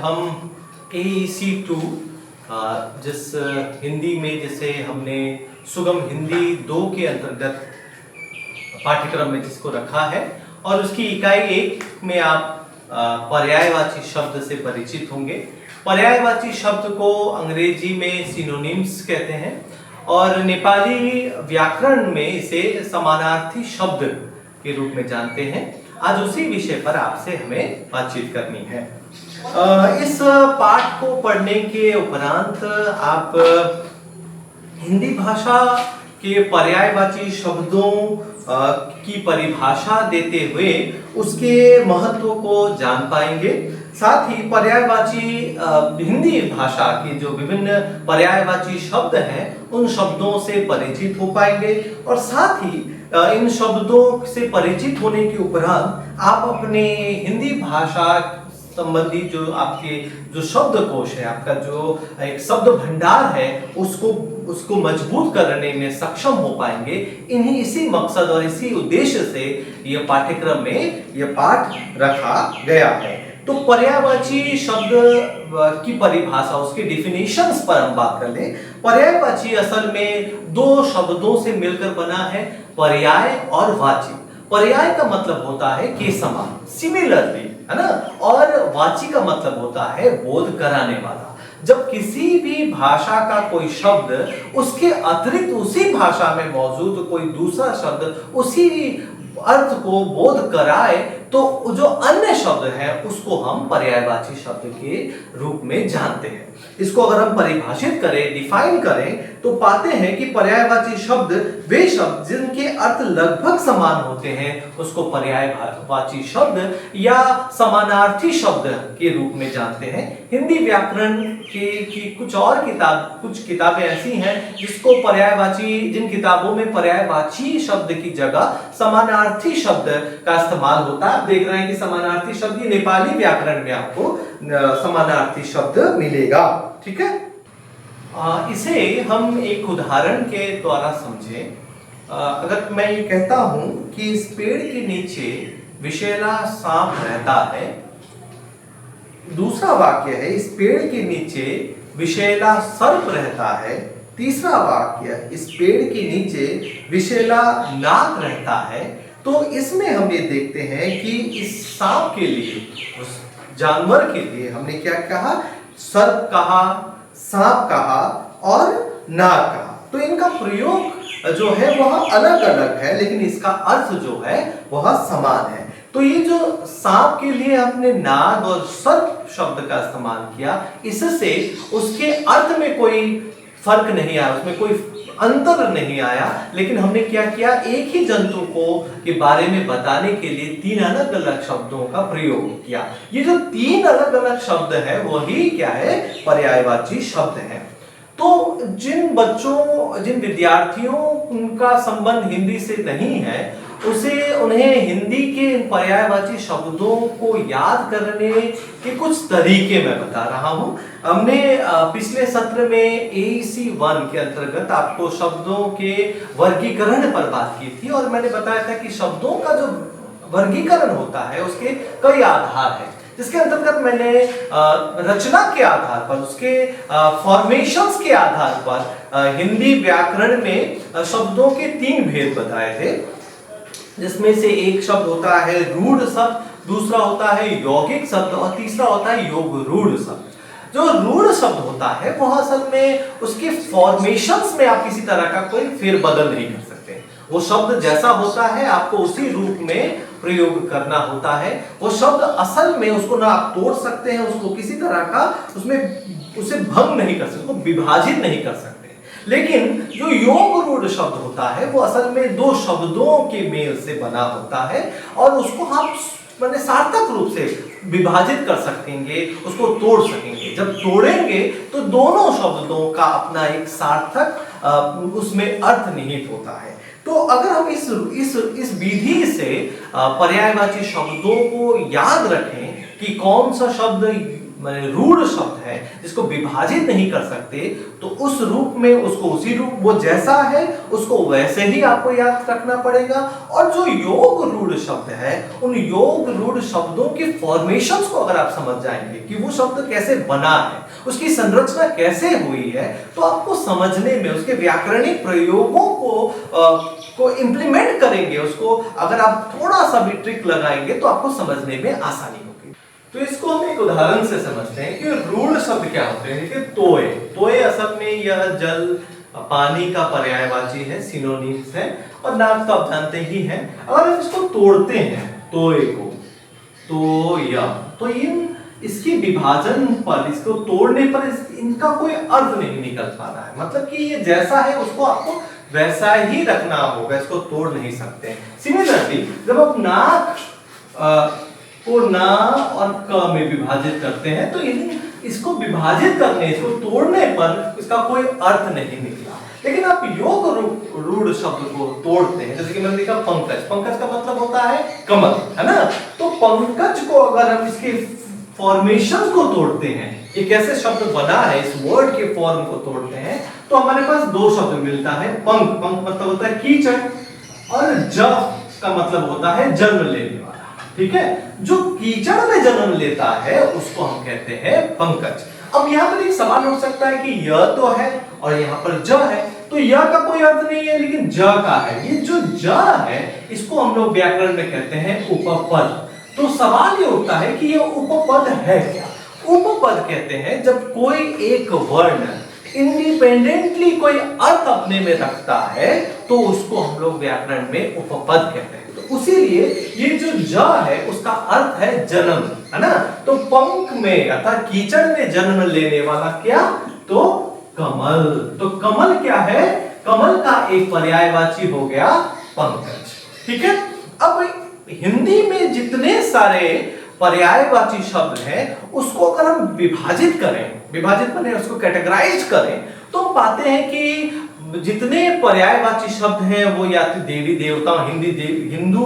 हम AEC2 जिस हिंदी में जिसे हमने सुगम हिंदी 2 के अंतर्गत पाठ्यक्रम में जिसको रखा है और उसकी इकाई 1 में आप पर्यायवाची शब्द से परिचित होंगे। पर्यायवाची शब्द को अंग्रेजी में सिनोनिम्स कहते हैं और नेपाली व्याकरण में इसे समानार्थी शब्द के रूप में जानते हैं। आज उसी विषय पर आपसे हमें बातचीत करनी है। इस पाठ को पढ़ने के उपरांत आप हिंदी भाषा के पर्यायवाची शब्दों की परिभाषा देते हुए उसके महत्व को जान पाएंगे। साथ ही पर्यायवाची हिंदी भाषा के जो विभिन्न पर्यायवाची शब्द हैं उन शब्दों से परिचित हो पाएंगे और साथ ही इन शब्दों से परिचित होने के उपरांत आप अपने हिंदी भाषा संबंधी जो आपके जो शब्दकोश है, आपका जो एक शब्द भंडार है, उसको मजबूत करने में सक्षम हो पाएंगे। इसी मकसद और इसी उद्देश्य से यह पाठ्यक्रम में यह पाठ रखा गया है। तो पर्यायवाची शब्द की परिभाषा, उसके डिफिनेशंस पर हम बात कर लें। पर्यायवाची असल में 2 शब्दों से मिलकर बना है, पर्याय और वाची। पर्याय का मतलब होता है के समान, सिमिलरली, है ना, और वाची का मतलब होता है बोध कराने वाला। जब किसी भी भाषा का कोई शब्द उसके अतिरिक्त उसी भाषा में मौजूद कोई दूसरा शब्द उसी अर्थ को बोध कराए तो जो अन्य शब्द है उसको हम पर्यायवाची शब्द के रूप में जानते हैं। इसको अगर हम परिभाषित करें, डिफाइन करें, तो पाते हैं कि पर्यायवाची शब्द वे शब्द जिनके अर्थ लगभग समान होते हैं उसको पर्यायवाची शब्द या समानार्थी शब्द के रूप में जानते हैं। हिंदी व्याकरण की कुछ किताबें ऐसी हैं जिसको जिन किताबों में पर्यायवाची शब्द की जगह समानार्थी शब्द का इस्तेमाल होता है। आप देख रहे हैं कि समानार्थी शब्द नेपाली व्याकरण में आपको समानार्थी शब्द मिलेगा। ठीक है, इसे हम एक उदाहरण के द्वारा समझें। अगर मैं ये कहता हूं कि इस पेड़ के नीचे विषैला सांप रहता है, दूसरा वाक्य है इस पेड़ के नीचे विषैला सर्प रहता है, तीसरा वाक्य इस पेड़ के नीचे विषैला नाग रहता है, तो इसमें हम ये देखते हैं कि इस सांप के लिए, उस जानवर के लिए हमने क्या कहा? सर्प कहा, सांप कहा और नाग कहा। तो इनका प्रयोग जो है वह अलग अलग है, लेकिन इसका अर्थ जो है वह समान है। तो ये जो सांप के लिए हमने नाग और सर्प शब्द का इस्तेमाल किया, इससे उसके अर्थ में कोई फर्क नहीं आया, उसमें कोई अंतर नहीं आया, लेकिन हमने क्या किया? एक ही जंतु को के बारे में बताने के लिए 3 अलग अलग शब्दों का प्रयोग किया। ये जो 3 अलग अलग शब्द है वही क्या है? पर्यायवाची शब्द है। तो जिन विद्यार्थियों उनका संबंध हिंदी से नहीं है, उन्हें हिंदी के पर्यायवाची शब्दों को याद करने के कुछ तरीके मैं बता रहा हूं। हमने पिछले सत्र में AEC1 के अंतर्गत आपको शब्दों के वर्गीकरण पर बात की थी और मैंने बताया था कि शब्दों का जो वर्गीकरण होता है उसके कई आधार हैं, जिसके अंतर्गत मैंने रचना के आधार पर, उसके फॉर्मेशंस के आधार पर हिंदी व्याकरण में शब्दों के 3 भेद बताए थे, जिसमें से एक शब्द होता है रूढ़ शब्द, दूसरा होता है यौगिक शब्द और तीसरा होता है योग रूढ़ शब्द। जो रूढ़ शब्द होता है वह असल में उसके फॉर्मेशंस में आप किसी तरह का कोई फेरबदल नहीं कर सकते। वो शब्द जैसा होता है आपको उसी रूप में प्रयोग करना होता है। वो शब्द असल में उसको ना आप तोड़ सकते हैं, उसको किसी तरह का उसे भंग नहीं कर सकते, उसको विभाजित नहीं कर सकते। लेकिन जो योग रूढ़ शब्द होता है वो असल में 2 शब्दों के मेल से बना होता है और उसको आप सार्थक रूप से विभाजित कर सकेंगे, उसको तोड़ सकेंगे। जब तोड़ेंगे तो दोनों शब्दों का अपना एक सार्थक उसमें अर्थ निहित होता है। तो अगर हम इस विधि से पर्यायवाची शब्दों को याद रखें कि कौन सा शब्द माने रूढ़ शब्द है जिसको विभाजित नहीं कर सकते, तो उस रूप में उसको उसी रूप, वो जैसा है उसको वैसे ही आपको याद रखना पड़ेगा। और जो योग रूढ़ शब्द है, उन योग रूढ़ शब्दों के फॉर्मेशंस को अगर आप समझ जाएंगे कि वो शब्द कैसे बना है, उसकी संरचना कैसे हुई है, तो आपको समझने में, उसके व्याकरणिक प्रयोगों को इंप्लीमेंट करेंगे, उसको अगर आप थोड़ा सा भी ट्रिक लगाएंगे तो आपको समझने में आसानी होगी। तो इसको हम एक उदाहरण से समझते हैं कि रूढ़ शब्द क्या होते हैं। देखिए तोय, तोय असल में यह जल, पानी का पर्यायवाची है, सिनोनिम्स है। और नाक तो आप जानते ही हैं। अगर हम इसको तोड़ते हैं, तोय को, तो या तो इसकी विभाजन पर, इसको तोड़ने पर इनका कोई अर्थ नहीं निकल पा रहा है। मतलब कि ये जैसा है उसको आपको वैसा ही रखना होगा, इसको तोड़ नहीं सकते। सिमिलरली जब आप नाक को ना और क में विभाजित करते हैं, तो इसको विभाजित करने, इसको तोड़ने पर इसका कोई अर्थ नहीं निकला। लेकिन आप योग रूढ़ शब्द को तोड़ते हैं, जैसे कि मैंने देखा पंकज, पंकज का मतलब होता है कमल, है ना। तो पंकज को अगर हम इसके फॉर्मेशन को तोड़ते हैं, ये कैसे शब्द बना है, इस वर्ड के फॉर्म को तोड़ते हैं, तो हमारे पास दो शब्द मिलता है। पंख, पंख मतलब होता है कीचड़, और जब का मतलब होता है जन्म लेने वाला। ठीक है, जो कीचड़ में जन्म लेता है उसको हम कहते हैं पंकज। अब यहाँ पर एक सवाल उठ सकता है कि य तो है और यहाँ पर ज है, तो य का कोई अर्थ नहीं है, लेकिन ज का है। ये जो ज है इसको हम लोग व्याकरण में कहते हैं उपपद। तो सवाल ये उठता है कि ये उपपद है क्या। उपपद कहते हैं जब कोई एक वर्ण इंडिपेंडेंटली कोई अर्थ अपने में रखता है, तो उसको हम लोग व्याकरण में उपपद कहते हैं। तो उसीलिए ये जो ज है उसका अर्थ है जन्म, है ना। तो पंख में अर्थात कीचड़ में जन्म लेने वाला क्या, तो कमल। तो कमल क्या है, कमल का एक पर्यायवाची हो गया पंकज। ठीक है, अब हिंदी में जितने सारे पर्यायवाची शब्द हैं उसको अगर हम विभाजित करें, विभाजित माने उसको कैटेगराइज करें, तो हम पाते हैं कि जितने पर्यायवाची शब्द हैं वो या तो देवी देवता, हिंदू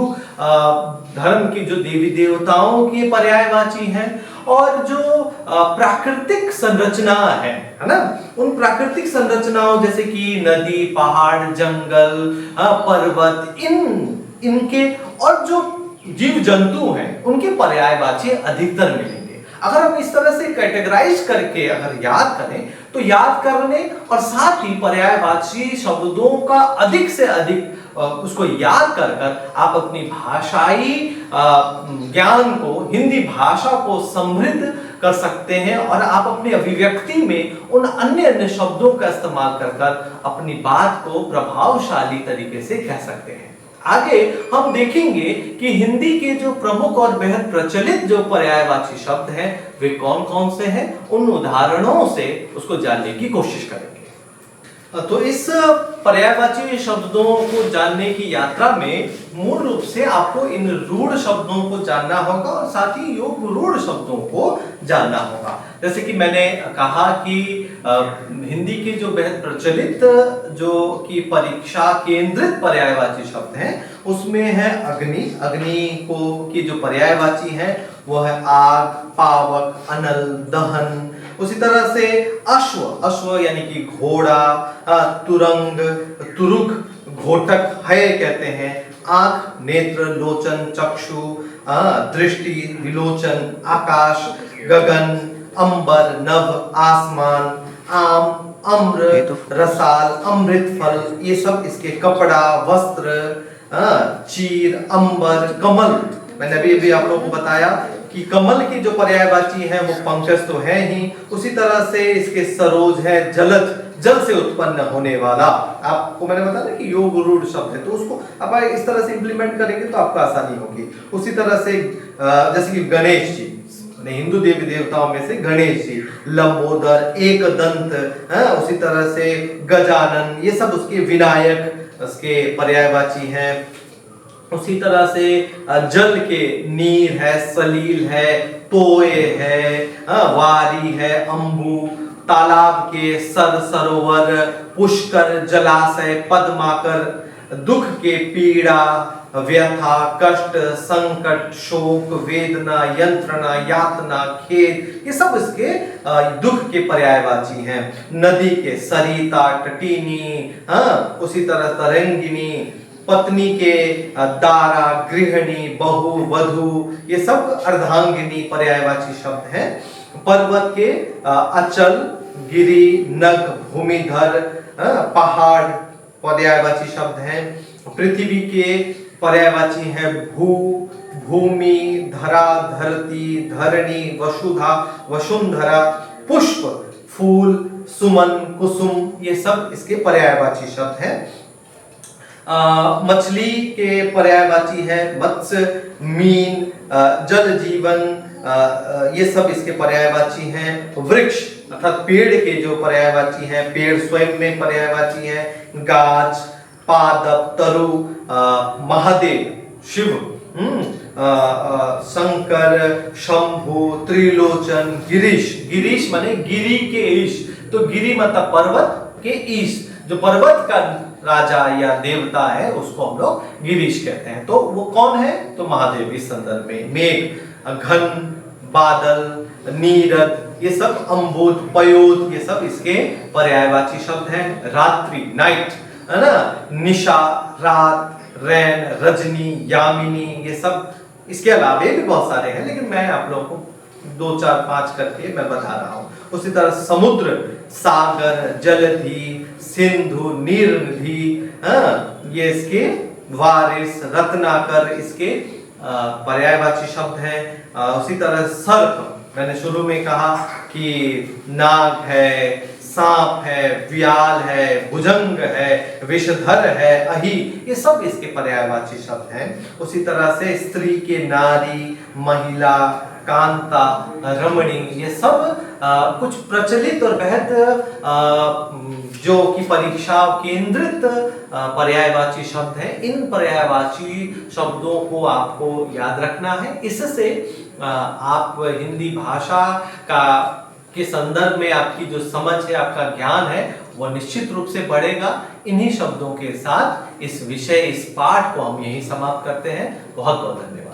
धर्म की जो देवी देवताओं की पर्यायवाची हैं, और जो प्राकृतिक संरचना है ना, उन प्राकृतिक संरचनाओं जैसे कि नदी, पहाड़, जंगल, पर्वत, इनके और जो जीव जंतु हैं उनके पर्यायवाची अधिकतर मिलेंगे। अगर हम इस तरह से कैटेगराइज करके अगर याद करें, तो याद करने और साथ ही पर्यायवाची शब्दों का अधिक से अधिक उसको याद कर कर आप अपनी भाषाई ज्ञान को, हिंदी भाषा को समृद्ध कर सकते हैं, और आप अपनी अभिव्यक्ति में उन अन्य शब्दों का इस्तेमाल कर कर अपनी बात को प्रभावशाली तरीके से कह सकते हैं। आगे हम देखेंगे कि हिंदी के जो प्रमुख और बेहद प्रचलित जो पर्यायवाची शब्द हैं वे कौन कौन से हैं, उन उदाहरणों से उसको जानने की कोशिश करेंगे। तो इस पर्यायवाची शब्दों को जानने की यात्रा में मूल रूप से आपको इन रूढ़ शब्दों को जानना होगा और साथ ही योग रूढ़ शब्दों को जानना होगा। जैसे कि मैंने कहा कि हिंदी के जो बेहद प्रचलित जो कि परीक्षा केंद्रित पर्यायवाची शब्द हैं उसमें है अग्नि। अग्नि को की जो पर्यायवाची है वो है आग, पावक, अनल, दहन। उसी तरह से अश्व, अश्व यानी कि घोड़ा, तुरंग, तुरुक, घोटक है कहते हैं। आंख, नेत्र, लोचन, चक्षु, दृष्टि, विलोचन, आकाश, गगन, अंबर, नभ, आसमान, आम, अम्र, रसाल, अमृत फल, ये सब इसके कपड़ा, वस्त्र, चीर, अंबर, कमल। मैंने अभी आप लोगों को बताया कि कमल की जो पर्यायवाची है वो पंकज तो है ही, उसी तरह से इसके सरोज है जलद, जल से उत्पन्न होने वाला। आपको मैंने बताया कि योग रूढ़ शब्द है, तो उसको आप इस तरह से इंप्लीमेंट करेंगे तो आपको आसानी होगी। उसी तरह से जैसे कि गणेश जी, हिंदू देवी देवताओं में से गणेश जी, लंबोदर, एक दंत, उसी तरह से गजानन, ये सब उसके विनायक उसके पर्यायवाची हैं। उसी तरह से जल के नीर है, सलील है, तोय है, वारी है, अंबु, तालाब के सर, सरोवर, पुष्कर, जलाशय, पद्माकर, दुख के पीड़ा, व्यथा, कष्ट, संकट, शोक, वेदना, यंत्रणा, यातना, खेद, ये सब इसके दुख के पर्यायवाची हैं। नदी के सरिता, तटीनी, हाँ, उसी तरह तरंगिनी, पत्नी के दारा, गृहिणी, बहु, वधु, ये सब अर्धांगिनी पर्यायवाची शब्द हैं। पर्वत के अचल, गिरि, नग, भूमिधर, पहाड़ पर्यायवाची शब्द हैं। पृथ्वी के पर्यायवाची हैं भू, भूमि, धरा, धरती, धरणी, वसुधा, वसुंधरा, पुष्प, फूल, सुमन, कुसुम, ये सब इसके पर्यायवाची शब्द हैं। मछली के पर्यायवाची है मत्स्य, मीन, जल जीवन, ये सब इसके पर्यायवाची हैं। वृक्ष अर्थात पेड़ के जो पर्यायवाची हैं, पेड़ स्वयं में पर्यायवाची हैं। गाछ, पादप, तरु, महादेव, शिव, शंकर, शंभु, त्रिलोचन, गिरीश, गिरीश माने गिरी के ईश, तो गिरी मतलब पर्वत के ईश, जो पर्वत का राजा या देवता है उसको हम लोग गिरीश कहते हैं। तो वो कौन है? तो महादेव इस संदर्भ में। मेघ, घन, बादल, नीरद, ये सब अम्बुद, पयोद, ये सब इसके पर्यायवाची शब्द हैं। रात्रि, नाइट, है ना, निशा, रात, रैन, रजनी, यामिनी, ये सब इसके अलावे भी बहुत सारे हैं, लेकिन मैं आप लोगों को 2 4 5 करके मैं बता रहा हूं। उसी तरह समुद्र, सागर, जलधि, सिंधु, नीरनिधि, ये इसके वारिस, रत्नाकर, इसके पर्यायवाची शब्द हैं। उसी तरह सर्प, मैंने शुरू में कहा कि नाग है, सांप है, व्याल है, भुजंग है, विषधर है, अहि, ये सब इसके पर्यायवाची शब्द हैं। उसी तरह से स्त्री के नारी, महिला, कांता, रमणी, ये सब कुछ प्रचलित और बेहद जो कि परीक्षा केंद्रित पर्यायवाची शब्द हैं। इन पर्यायवाची शब्दों को आपको याद रखना है। इससे आप हिंदी भाषा का के संदर्भ में आपकी जो समझ है, आपका ज्ञान है, वो निश्चित रूप से बढ़ेगा। इन्हीं शब्दों के साथ इस विषय, इस पाठ को हम यहीं समाप्त करते हैं। बहुत बहुत धन्यवाद।